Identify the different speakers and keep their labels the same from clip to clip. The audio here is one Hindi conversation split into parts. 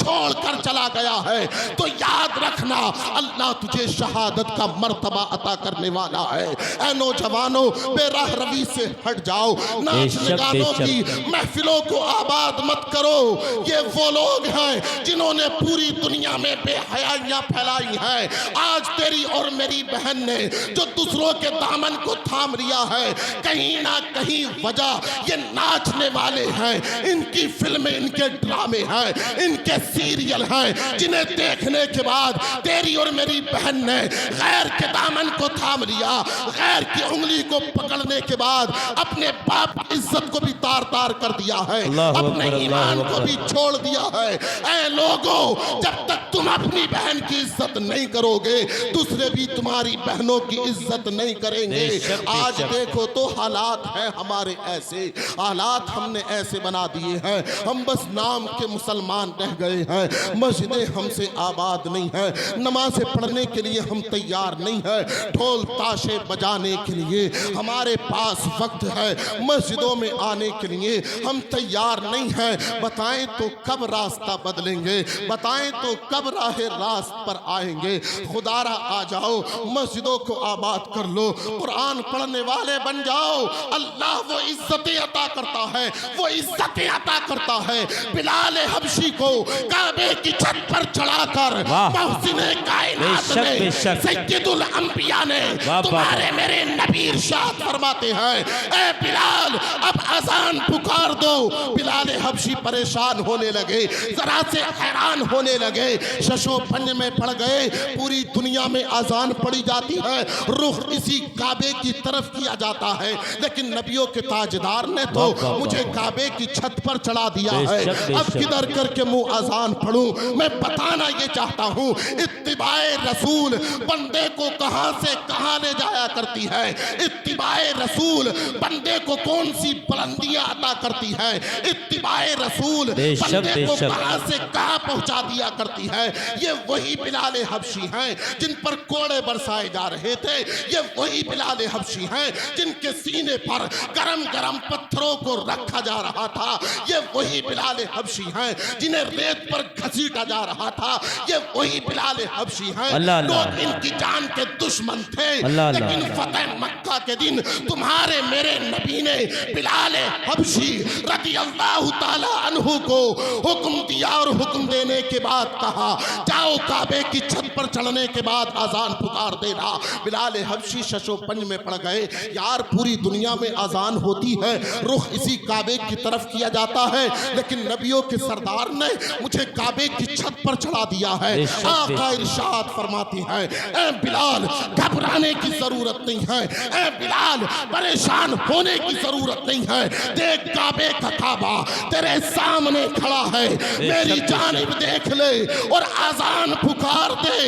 Speaker 1: छोड़ कर चला गया है तो याद रखना अल्लाह तुझे शहादत का मर्तबा अता करने वाला है। ऐ नौजवानों, बेराह रवी से हट जाओ, नाच गानों की महफिलों को आबाद मत करो। ये वो लोग हैं जिन्होंने पूरी दुनिया में बेहयाइयां फैलाई हैं। आज तेरी और मेरी बहन ने जो दूसरों के दामन को थाम लिया है, कहीं ना कहीं वजह ये नाचने वाले हैं, इनकी फिल्में, इनके ड्रामे हैं, इनके सीरियल हैं, जिन्हें देखने के बाद तेरी और मेरी बहन ने गैर के दामन को थाम लिया, गैर की उंगली को पकड़ने के बाद अपने बाप की इज्जत को भी तार तार कर दिया है, अपने ईमान को भी छोड़ दिया है। ऐ लोगों, जब तक तुम अपनी बहन की इज्जत नहीं करोगे, दूसरे भी तुम्हारी बहनों की इज्जत नहीं करेंगे। आज देखो तो हालात है हमारे ऐसे, हालात हमने ऐसे बना दिए हैं, हम बस नाम के मुसलमान रह गए हैं। मस्जिदें हमसे आबाद नहीं है, नमाज़ें पढ़ने के लिए हम तैयार नहीं है, ढोल ताशे बजाने के लिए हमारे पास वक्त है, मस्जिदों में आने के लिए हम तैयार नहीं हैं। बताएं तो कब रास्ता बदलेंगे, बताएं तो कब राह रास्त पर आएंगे। खुदारा आ जाओ, मस्जिदों को आबाद कर लो, कुरान पढ़ने वाले बन जाओ। अल्लाह वो इज्जतें अता करता है, वो इज्जतें अता करता है। बिलाल हबशी को काबे की छत पर चढ़ाकर मोहसिने कायनात ने, सैयदुल अंबिया ने, तुम्हारे मेरे नबी इरशाद फरमाते हैं, ए बिलाल अब अजान पुकार दो। बिलाल हबशी परेशान होने लगे, जरा से हैरान होने लगे, शशो पंज में पड़ गए। पूरी दुनिया में अजान पड़ी जाती है, रुख इसी काबे की तरफ किया जाता है, लेकिन नबियों के ताजदार ने तो मुझे काबे की छत पर चढ़ा दिया है। अब किधर करके मुंह अजान पढ़ूं? मैं बताना ये चाहता हूँ, इत्तिबाए रसूल बंदे को कहां से कहां ले जाया करती है। इत्तिबाए रसूल बंदे को कौन सी बुलंदियां अता करती है। इत्तिबाए रसूल बंदे को कहां से कहां पहुंचा दिया करती है। ये वही बिलाल हबशी हैं जिन पर कोड़े बरसाए जा रहे थे, ये वही बिलाल हबशी हैं जिनके सीने पर गरम गरम पत्थरों को रखा जा रहा था। ये वही बिलाल हबशी हैं जिन्हें रेत पर घसीटा जा रहा था। ये वही बिलाल हबशी हैं लोग इनकी जान के दुश्मन थे, लेकिन फतेह मक्का के दिन तुम्हारे मेरे नबी ने बिलाल हबशी रज़ी अल्लाह ताला अन्हु को हुक्म दिया और हुक्म देने के बाद कहा, जाओ काबे की छत पर चढ़ने के बाद अजान पुकार देना। बिलाल हबशी शशो पंज में पड़ गए। यार पूरी दुनिया में अजान होती है, रुख इसी काबे की तरफ किया जाता है, लेकिन नबियों के सरदार ने मुझे काबे की छत पर चढ़ा दिया है। आका इरशाद फरमाती है, ए बिलाल घबराने की जरूरत नहीं है, ए बिलाल परेशान होने की जरूरत नहीं है। देख काबे का काबा तेरे सामने खड़ा है, मेरी जानिब देख ले और अजान पुकार दे।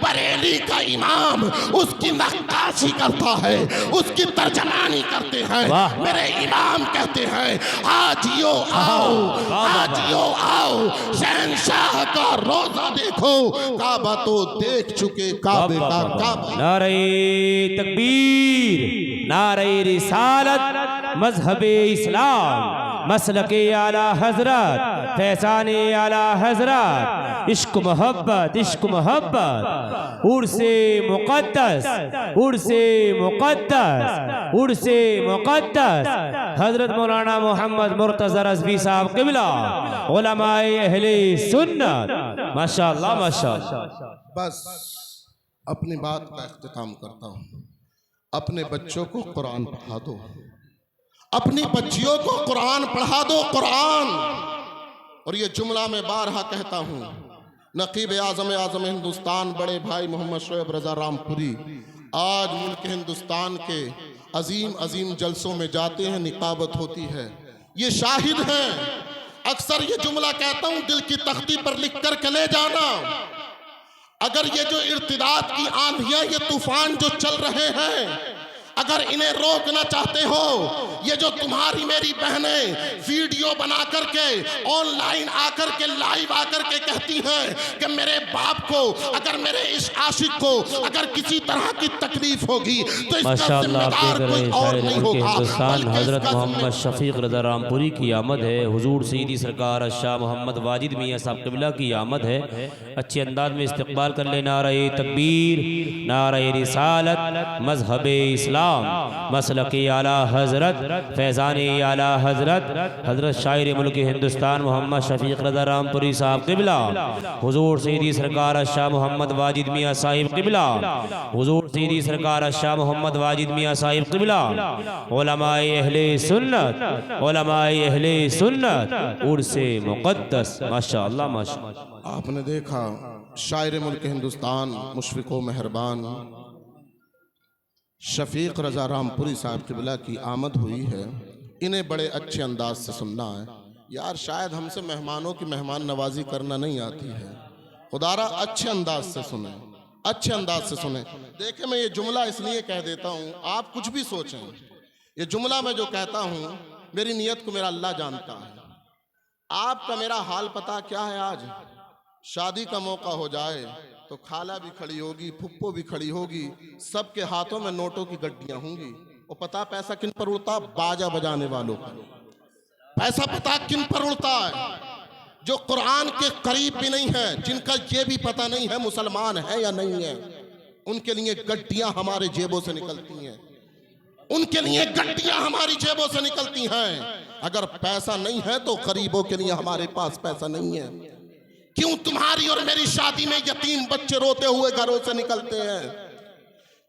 Speaker 1: बरेली का इमाम उसकी नक्काशी करता है, उसकी तर्जमानी करते हैं। मेरे इमाम कहते हैं, हाजियो आओ, हाजियो आओ, शहंशाह का रोजा देखो। काबा तो देख चुके, काबे का काबा।
Speaker 2: नारे तकबीर, नारे रिसालत, मजहबे इस्लाम, मसलके आला हजरत, फैसाने आला हजरत, इश्क मोहब्बत, इश्क मोहब्बत, उर्से मुक़द्दस, उर्से मुक़द्दस, उर्से मुक़द्दस, हजरत मौलाना मोहम्मद मुर्तज़ा रज़वी साहब क़िबला, उलमाए अहले सुन्नत। माशाअल्लाह माशाअल्लाह।
Speaker 1: बस अपनी बात का इख्तिताम करता हूँ। अपने बच्चों को कुरान पढ़ा दो, अपनी बच्चियों को कुरान पढ़ा दो, कुरान। और ये जुमला मैं बारहा कहता हूँ, नकीब आज़म हिंदुस्तान बड़े भाई मोहम्मद शोएब रज़ा रामपुरी आज मुल्क हिंदुस्तान के अजीम अजीम जलसों में जाते हैं, निकाबत होती है, ये शाहिद हैं। अक्सर ये जुमला कहता हूँ, दिल की तख्ती पर लिख कर के ले जाना। अगर ये जो इर्तिदाद की आंधियां, ये तूफान जो चल रहे हैं, अगर इन्हें रोकना चाहते हो, ये जो तुम्हारी मेरी बहनें वीडियो बना करके ऑनलाइन आकर के लाइव आकर के कहती हैं कि मेरे बाप को, अगर मेरे इस आशिक को अगर किसी तरह की तकलीफ होगी तो इसका जिम्मेदार कोई और नहीं होगा।
Speaker 2: हिंदुस्तान हजरत मोहम्मद शफीक रज़ा रामपुरी की आमद है। हुजूर सईदी सरकार शाह मोहम्मद वाजिद मियाँ साहब क़िबला की आमद है। अच्छे अंदाज में इस्तकबाल कर ले। नारे तकबीर, नारे रिसालत, मजहब इस्लाम, मसलक आला हजरत, फैज़ान आला हजरत, हजरत शायर मुल्क हिंदुस्तान मोहम्मद शफीक रज़ा रामपुरी साहब क़िबला, हुजूर सईदी सरकार शाह मोहम्मद वाजिद मियाँ साहिब क़िबला, हुजूर सईदी सरकार शाह मोहम्मद वाजिद मियाँ साहिब क़िबला, उलमाए अहले सुन्नत, उलमाए अहले सुन्नत, उर्से मुक़द्दस। माशाअल्लाह माशाअल्लाह।
Speaker 1: आपने देखा शायर मुल्क हिंदुस्तान मुशफ़िक़ व मेहरबान शफीक रज़ा रामपुरी साहब क़िबला की आमद हुई है। इन्हें बड़े अच्छे अंदाज से सुनना है यार। शायद हमसे मेहमानों की मेहमान नवाजी करना नहीं आती है। खुदारा अच्छे अंदाज से सुने, अच्छे अंदाज से सुने। देखें, मैं ये जुमला इसलिए कह देता हूँ, आप कुछ भी सोचें, ये जुमला मैं जो कहता हूँ मेरी नीयत को मेरा अल्लाह जानता है। आपका मेरा हाल पता क्या है? आज शादी का मौका हो जाए तो खाला भी खड़ी होगी, फुप्पो भी खड़ी होगी, सबके हाथों में नोटों की गड्डियां होंगी। और पता पैसा किन पर उड़ता? बाजा बजाने वालों पर। पैसा पता किन पर उड़ता है? जो कुरान के करीब भी नहीं है, जिनका ये भी पता नहीं है मुसलमान है या नहीं है, उनके लिए गड्डियां हमारे जेबों से निकलती हैं। उनके लिए गड्डियां हमारी जेबों से निकलती हैं। अगर पैसा नहीं है तो गरीबों के लिए हमारे पास पैसा नहीं है। क्यों तुम्हारी और मेरी शादी में यतीम बच्चे रोते हुए घरों से निकलते हैं?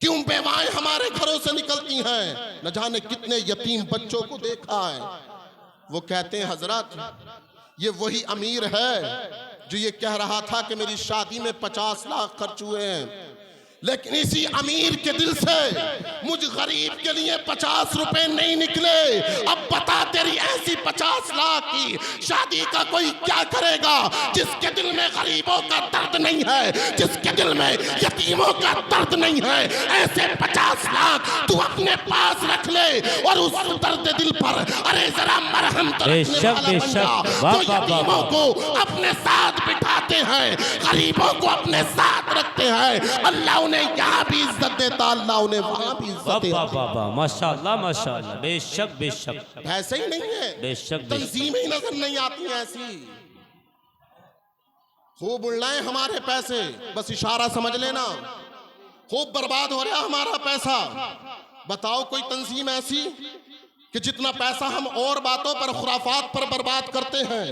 Speaker 1: क्यों बेवाएं हमारे घरों से निकलती हैं? न जाने कितने यतीम बच्चों को देखा है। वो कहते हैं हजरत, ये वही अमीर है जो ये कह रहा था कि मेरी शादी में 50 लाख खर्च हुए हैं, लेकिन इसी अमीर के दिल से मुझ गरीब के लिए 50 रुपए नहीं निकले। अब बता, तेरी ऐसी 50 लाख की शादी का कोई क्या करेगा जिसके दिल में गरीबों का दर्द नहीं है, जिसके दिल में यतीमों का दर्द नहीं है। ऐसे 50 लाख तू अपने पास रख ले और उस दर्द दिल पर अरे जरा मरहम तो रखने वाला बन जा। तो यतीमों को अपने साथ बिठाते हैं, गरीबों को अपने साथ रखते हैं। अल्लाह यहाँ भी इज्जत देता, अल्लाह उन्हें वहां भी इज्जत देता।
Speaker 2: माशाअल्लाह माशाअल्लाह। बेशक बेशक।
Speaker 1: पैसे ही नहीं है,
Speaker 2: बेशक
Speaker 1: तंजीमें ही नजर नहीं आती हैं ऐसी। खूब उड़ रहे हमारे पैसे, बस इशारा समझ लेना। खूब बर्बाद हो रहा हमारा पैसा। बताओ कोई तंजीम ऐसी कि जितना पैसा हम और बातों पर, खुराफात पर बर्बाद करते हैं,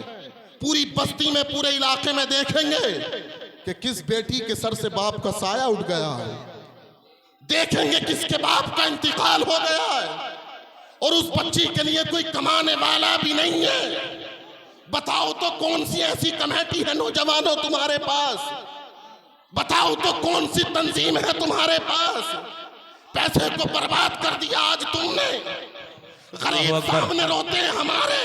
Speaker 1: पूरी बस्ती में, पूरे इलाके में देखेंगे कि किस बेटी के सर से बाप का साया उठ गया है, देखेंगे किसके बाप का इंतकाल हो गया है और उस बच्ची के लिए कोई कमाने वाला भी नहीं है। बताओ तो कौन सी ऐसी कमेटी है नौजवानों तुम्हारे पास? बताओ तो कौन सी तंजीम है तुम्हारे पास? पैसे को बर्बाद कर दिया आज तुमने। गरीब सामने रोते हैं हमारे,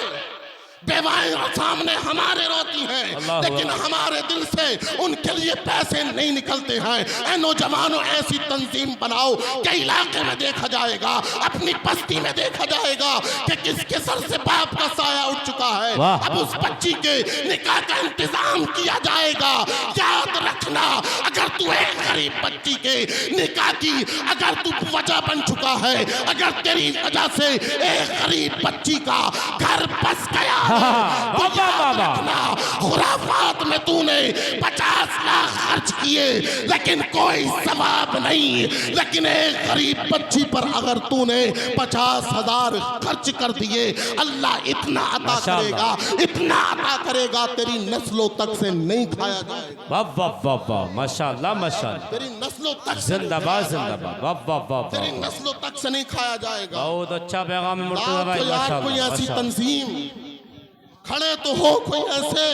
Speaker 1: बेवाएं सामने हमारे रोती हैं, लेकिन हमारे दिल से उनके लिए पैसे नहीं निकलते हैं। ऐ नौजवानों, ऐसी तंजीम बनाओ कि इलाके में देखा जाएगा, अपनी बस्ती में देखा जाएगा कि किसके सर से बाप का साया उठ चुका है। अब उस बच्ची के निकाह का इंतजाम किया जाएगा। याद रखना, अगर तू एक गरीब बच्ची के निकाह की अगर तू वजह बन चुका है, अगर तेरी वजह से एक गरीब बच्ची का घर बस गया, खुराफात में तूने 50 लाख खर्च किए लेकिन कोई सवाब नहीं, लेकिन एक गरीब बच्ची पर अगर तूने 50,000 खर्च कर दिए, अल्लाह इतना अता करेगा, इतना अता करेगा, तेरी नस्लों तक से नहीं खाया जाएगा।
Speaker 2: वाह वाह वाह वाह, माशाअल्लाह माशाअल्लाह।
Speaker 1: तेरी नस्लों तक
Speaker 2: जिंदाबाद जिंदाबाद। वाह वाह वाह,
Speaker 1: तेरी नस्लों तक से नहीं खाया जाएगा।
Speaker 2: बहुत अच्छा पैगाम है मुर्तज़ा भाई, माशाअल्लाह।
Speaker 1: कोई ऐसी तंजीम खड़े तो हो, कोई ऐसे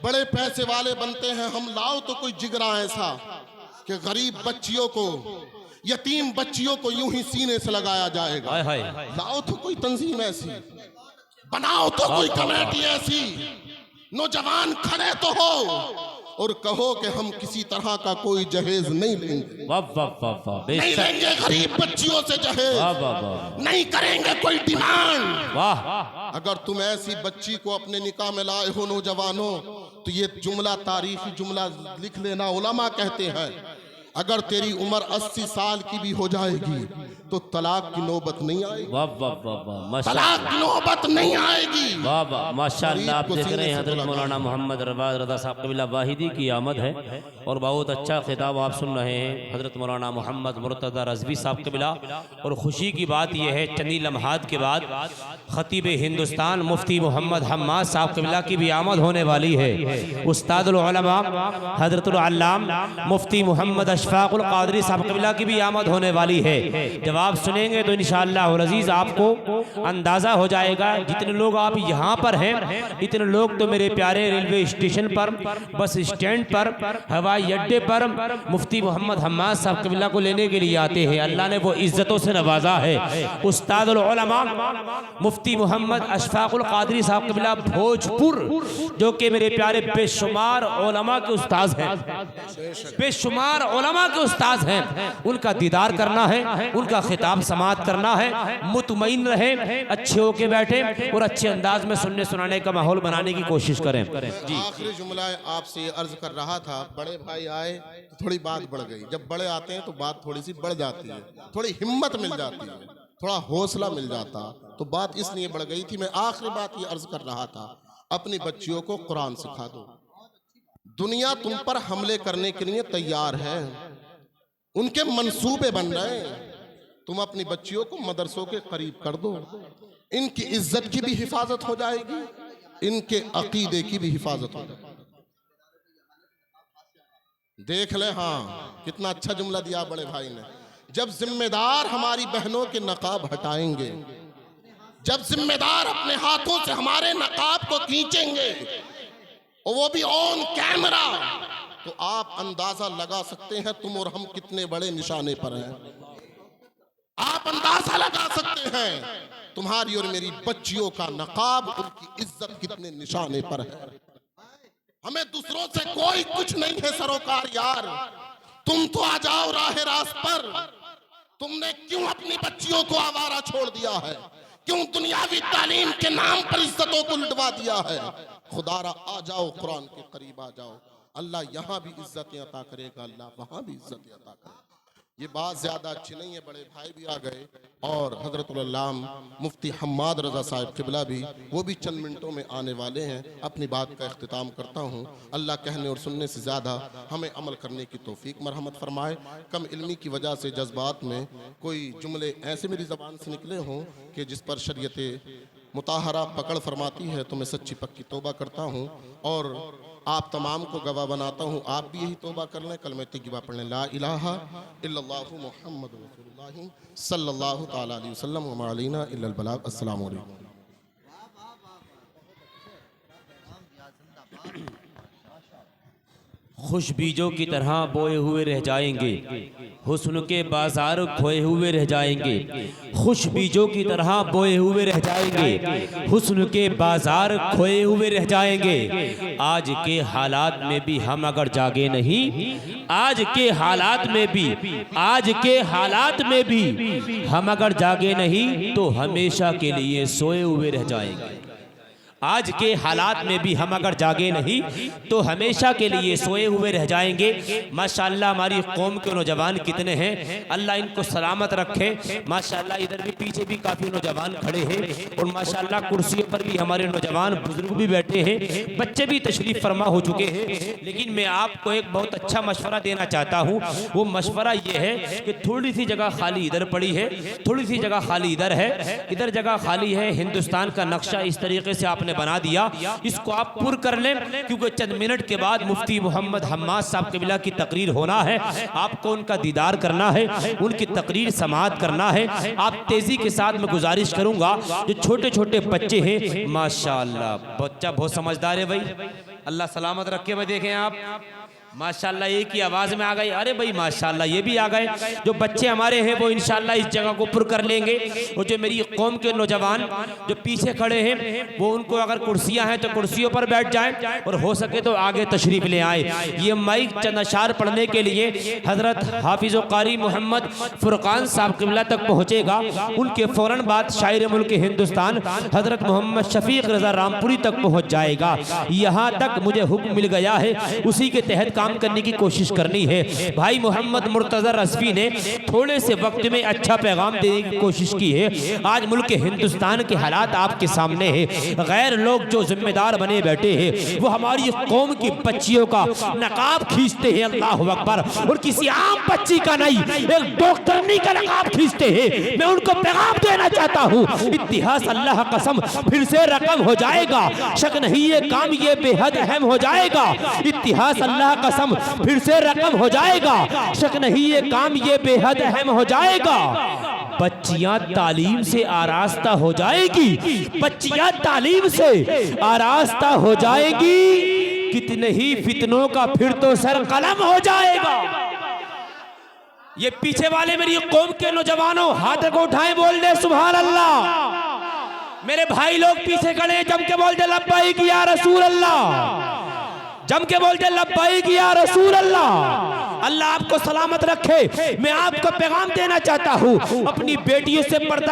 Speaker 1: बड़े पैसे वाले बनते हैं हम, लाओ तो कोई जिगरा ऐसा कि गरीब बच्चियों को, यतीम बच्चियों को यूं ही सीने से लगाया जाएगा। लाओ तो कोई तंजीम ऐसी, बनाओ तो कोई कमेटी ऐसी, नौजवान खड़े तो हो, और कहो कि हम किसी तरह का कोई जहेज नहीं लेंगे,
Speaker 2: वाह वाह वाह वाह,
Speaker 1: नहीं
Speaker 2: बेशक,
Speaker 1: लेंगे गरीब बच्चियों से जहेज,
Speaker 2: वाह वाह वाह
Speaker 1: नहीं करेंगे कोई डिमांड।
Speaker 2: वाह।
Speaker 1: अगर तुम ऐसी बच्ची को अपने निकाह में लाए हो नौजवानों, तो ये जुमला तारीखी जुमला लिख लेना। उलमा कहते हैं अगर तेरी उम्र 80 साल की भी हो जाएगी तो तलाक की नौबत नहीं आएगी,
Speaker 2: वाह वाह वाह वाह, माशा
Speaker 1: तलाक की नौबत नहीं आएगी।
Speaker 2: वाह वाह माशाअल्लाह। आप
Speaker 1: को
Speaker 2: देख रहे
Speaker 1: सीने
Speaker 2: हैं
Speaker 1: से
Speaker 2: हजरत
Speaker 1: बुलंद
Speaker 2: मौलाना मोहम्मद रवाज रज़ा साहब कबीला वाहिदी की आमद है और बहुत अच्छा खिताब आप सुन रहे हैं हजरत मौलाना मोहम्मद मुर्तज़ा रज़वी साहब कबीला। और खुशी की बात यह है चंद लम्हात के बाद खतीब हिंदुस्तान मुफ्ती मोहम्मद हम्माद साहब कबीला की भी आमद होने वाली है। उस्तादुल उलमा हजरतुल अल्लाम मुफ्ती मोहम्मद अशफाकुल कादरी साहब कबीला की भी आमद होने वाली है। जब आप सुनेंगे तो इंशाअल्लाह अज़ीज़ आपको अंदाज़ा हो जाएगा जितने लोग आप यहाँ पर हैं इतने लोग तो मेरे प्यारे रेलवे स्टेशन पर, बस स्टैंड पर, हवाई अड्डे पर मुफ्ती मोहम्मद हम्माद साहब कबीला को लेने के लिए आते हैं। अल्लाह ने वो इज्जतों से नवाजा है। उस्तादुल उलमा मुफ्ती मोहम्मद अशफाकुल कादरी साहब कबीला भोजपुर, जो कि मेरे प्यारे बेशुमार उलमा के उस्ताद हैं, बेशुमार उलमा के उस्ताद हैं, उनका दीदार करना है, उनका खिताब समाअत करना है। मुतमईन रहे, अच्छे होके बैठे और अच्छे अंदाज में सुनने सुनाने का माहौल बनाने की कोशिश करें। जी
Speaker 1: आखिरी जुमला आपसे ये अर्ज कर रहा था, बड़े भाई आए तो थोड़ी बात बढ़ गई। जब बड़े आते हैं तो बात थोड़ी सी बढ़ जाती है, थोड़ी हिम्मत मिल जाती है, थोड़ा हौसला मिल जाता, तो बात इसलिए बढ़ गई थी। मैं आखिरी बात ये अर्ज कर रहा था, अपनी बच्चियों को कुरान सिखा दो। दुनिया तुम पर हमले करने के लिए तैयार है, उनके मंसूबे बन रहे हैं। तुम अपनी बच्चियों को मदरसों के करीब कर दो, इनकी इज्जत की भी हिफाजत हो जाएगी, इनके अकीदे की भी हिफाजत हो जाएगी। देख ले, हाँ कितना अच्छा जुमला दिया बड़े भाई ने। जब जिम्मेदार हमारी बहनों के नकाब हटाएंगे, जब जिम्मेदार अपने हाथों से हमारे नकाब को खींचेंगे और वो भी ऑन कैमरा, तो आप अंदाजा लगा सकते हैं तुम और हम कितने बड़े निशाने पर हैं। आप अंदाजा लगा सकते हैं तुम्हारी और मेरी बच्चियों का नकाब, उनकी इज्जत कितने निशाने पर है। हमें दूसरों से कोई कुछ नहीं है सरोकार यार, तुम तो आ जाओ राह रास्त पर। तुमने क्यों अपनी बच्चियों को आवारा छोड़ दिया है? क्यों दुनियावी तालीम के नाम पर इज्जतों को लुटवा दिया है? खुदारा आ जाओ, कुरान के करीब आ जाओ। अल्लाह यहाँ भी इज्जतें अता करेगा, अल्लाह वहाँ भी इज्जतें अता करेगा। ये बात ज्यादा अच्छी नहीं है, बड़े भाई भी आ गए और हजरतुल अल्लाम मुफ्ती हम्माद रज़ा साहब क़िबला भी, वो भी चंद मिनटों में आने वाले हैं। अपनी बात का इख्तिताम करता हूँ। अल्लाह कहने और सुनने से ज़्यादा हमें अमल करने की तौफीक मरहमत फरमाए। कम इल्मी की वजह से जज्बात में कोई जुमले ऐसे मेरी ज़बान से निकले हों कि जिस पर शरीयत मुताहरा पकड़ फरमाती है, तो मैं सच्ची पक्की तौबा करता हूँ और आप तमाम को गवाह बनाता हूँ। आप भी यही तौबा कर लें, कलमे तय्यबा पढ़ लें, ला इलाहा इल्लल्लाहु मुहम्मदुर रसूलुल्लाह सल्लल्लाहु तआला अलैहि वसल्लम व मा अलैना इल्लल बलाग। अस्सलामु अलैकुम।
Speaker 2: खुश बीजों की तरह बोए हुए रह जाएंगे, हुस्न के बाजार खोए हुए रह जाएंगे। खुश बीजों की तरह बोए हुए रह जाएंगे, हुस्न के बाजार खोए हुए रह जाएंगे। आज के हालात में भी हम अगर जागे नहीं, आज के हालात में भी, आज के हालात में भी हम अगर जागे नहीं तो हमेशा के लिए सोए हुए रह जाएंगे। आज के हालात में भी हम अगर जागे नहीं तो हमेशा के लिए सोए हुए रह जाएंगे। माशाअल्लाह हमारी कौम के नौजवान कितने हैं, अल्लाह इनको सलामत रखे। माशाअल्लाह इधर भी पीछे भी काफ़ी नौजवान खड़े हैं और माशाअल्लाह कुर्सियों पर भी हमारे नौजवान बुजुर्ग भी बैठे हैं, बच्चे भी तशरीफ़ फरमा हो चुके हैं। लेकिन मैं आपको एक बहुत अच्छा मशवरा देना चाहता हूँ। वो मशवरा ये है कि थोड़ी सी जगह खाली इधर पड़ी है, थोड़ी सी जगह खाली इधर है, इधर जगह खाली है। हिंदुस्तान का नक्शा इस तरीके से आपने बना दिया, इसको आप पुर कर लें, क्योंकि चंद मिनट के बाद मुफ्ती मोहम्मद हम्माद साहब क़िबला की तकरीर होना है। आपको उनका दीदार करना है, उनकी तकरीर समाअत करना है। आप तेजी के साथ मैं गुजारिश करूंगा, जो छोटे छोटे बच्चे हैं, माशाअल्लाह बच्चा बहुत समझदार है भाई, अल्लाह सलामत रखे भाई। देखें आप माशाल्लाह एक ही आवाज में आ गए। अरे भाई माशाल्लाह ये भी आ गए। जो बच्चे हमारे हैं वो इंशाल्लाह इस जगह को पुर कर लेंगे। और जो मेरी कौम के नौजवान जो पीछे खड़े हैं वो उनको अगर कुर्सियां हैं तो कुर्सियों पर बैठ जाएं और हो सके तो आगे तशरीफ ले आए। ये माइक चंद अशार पढ़ने के लिए हजरत हाफिज कारी मोहम्मद फुरकान साहब क़िबला तक पहुँचेगा। उनके फौरन बाद शायर मुल्क हिंदुस्तान हजरत मोहम्मद शफीक रजा रामपुरी तक पहुँच जाएगा। यहाँ तक मुझे हुक्म मिल गया है, उसी के तहत काम करने की कोशिश करनी है। भाई मोहम्मद मुर्तज़ा रज़वी ने थोड़े से वक्त में अच्छा पैगाम देने की कोशिश की है। आज मुल्क हिंदुस्तान के हालात आपके सामने है। गैर लोग जो जिम्मेदार बने बैठे हैं वो हमारी कौम की बच्चियों का नकाब खींचते हैं, अल्लाह अकबर, और किसी आम बच्ची का नहीं, एक डॉक्टरनी का नकाब खींचते हैं। मैं उनको पैगाम देना चाहता हूँ, इतिहास अल्लाह कसम फिर से रकम हो जाएगा। शक नहीं ये काम ये बेहद अहम हो जाएगा। इतिहास अल्लाह कसम फिर से रकम हो जाएगा। शक नहीं ये काम ये बेहद अहम हो जाएगा। बच्चियां तालीम से आरास्ता हो जाएगी, बच्चियां तालीम से आरास्ता हो जाएगी। कितने ही फितनों का फिर तो सर कलम हो जाएगा। ये पीछे वाले मेरी कौम के नौजवानों हाथ को उठाएं, बोल दे सुभान अल्लाह। मेरे भाई लोग पीछे खड़े जम के बोल दे लब्बाइक या रसूल अल्लाह, जम के बोलते लब्बाइक या रसूल अल्लाह। अल्लाह आपको सलामत रखे। मैं आपको पैगाम देना चाहता हूँ, अपनी बेटियों से पर्दा